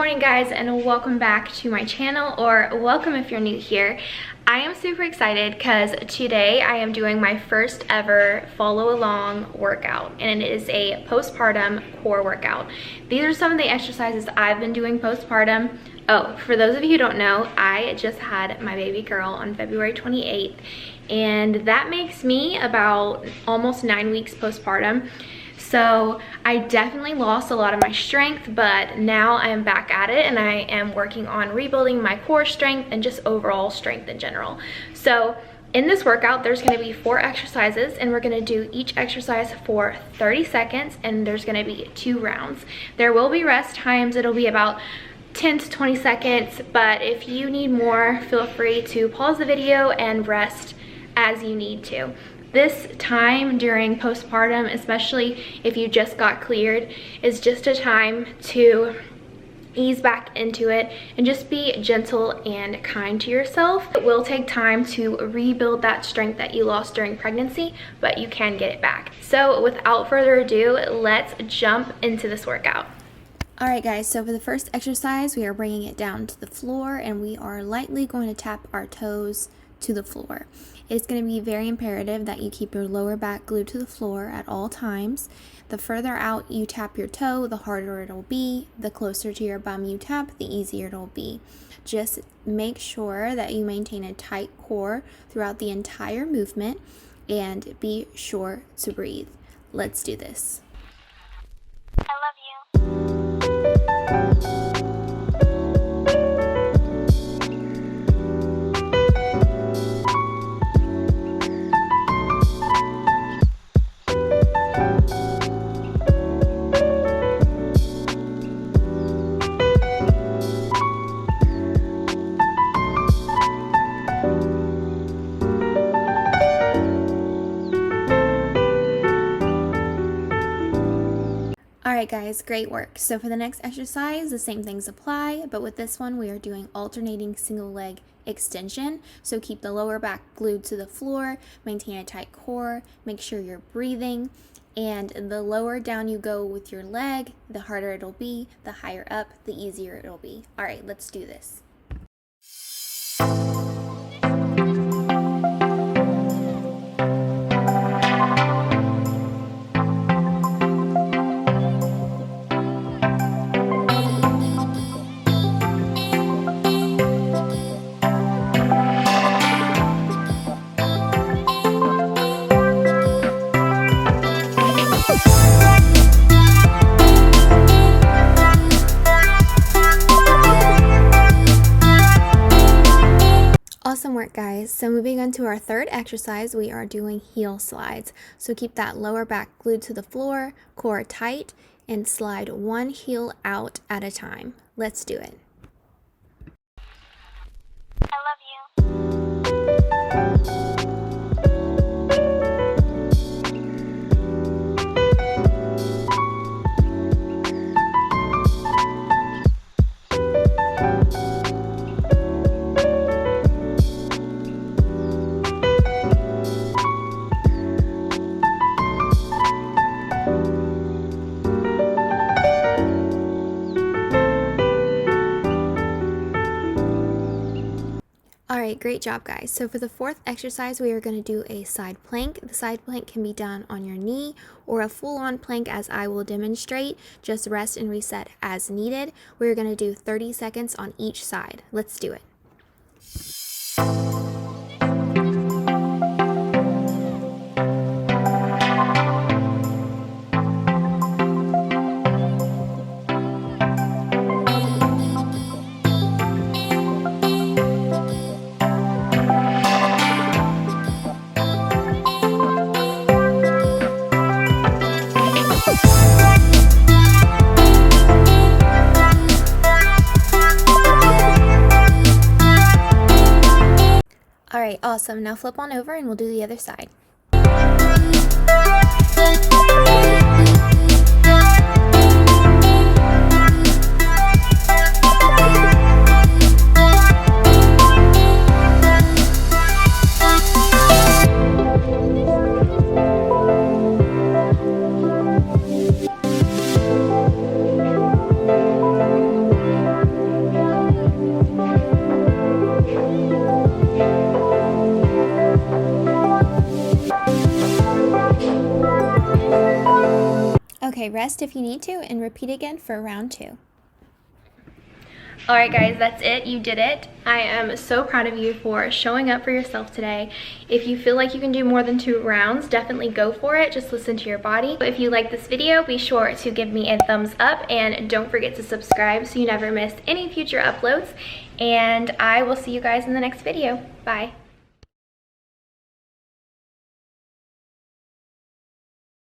morning guys, and welcome back to my channel, or welcome if you're new here. I am super excited because today I am doing my first ever follow along workout, and it is a postpartum core workout. These are some of the exercises I've been doing postpartum. Oh, for those of you who don't know, I just had my baby girl on February 28th, and that makes me about almost 9 weeks postpartum. So I definitely lost a lot of my strength, but now I am back at it and I am working on rebuilding my core strength and just overall strength in general. So in this workout, there's going to be 4 exercises, and we're going to do each exercise for 30 seconds, and there's going to be 2 rounds. There will be rest times. It'll be about 10 to 20 seconds, but if you need more, feel free to pause the video and rest as you need to. This time during postpartum, especially if you just got cleared, is just a time to ease back into it and just be gentle and kind to yourself. It will take time to rebuild that strength that you lost during pregnancy, but you can get it back. So without further ado, let's jump into this workout. Alright guys, so for the first exercise, we are bringing it down to the floor and we are lightly going to tap our toes to the floor. It's going to be very imperative that you keep your lower back glued to the floor at all times. The further out you tap your toe, the harder it'll be. The closer to your bum you tap, the easier it'll be. Just make sure that you maintain a tight core throughout the entire movement and be sure to breathe. Let's do this. I love you. Alright guys, great work. So for the next exercise, the same things apply, but with this one we are doing alternating single leg extension. So keep the lower back glued to the floor, maintain a tight core, make sure you're breathing, and the lower down you go with your leg, the harder it'll be, the higher up, the easier it'll be. Alright, let's do this. Awesome work guys. So moving on to our third exercise, we are doing heel slides. So keep that lower back glued to the floor, core tight, and slide one heel out at a time. Let's do it. I love you. Alright, great job guys. So for the fourth exercise, we are going to do a side plank. The side plank can be done on your knee or a full-on plank as I will demonstrate. Just rest and reset as needed. We're going to do 30 seconds on each side. Let's do it. Alright, awesome. Now flip on over and we'll do the other side. Okay, rest if you need to and repeat again for round 2. Alright guys, that's it. You did it. I am so proud of you for showing up for yourself today. If you feel like you can do more than 2 rounds, definitely go for it. Just listen to your body. If you like this video, be sure to give me a thumbs up and don't forget to subscribe so you never miss any future uploads. And I will see you guys in the next video. Bye.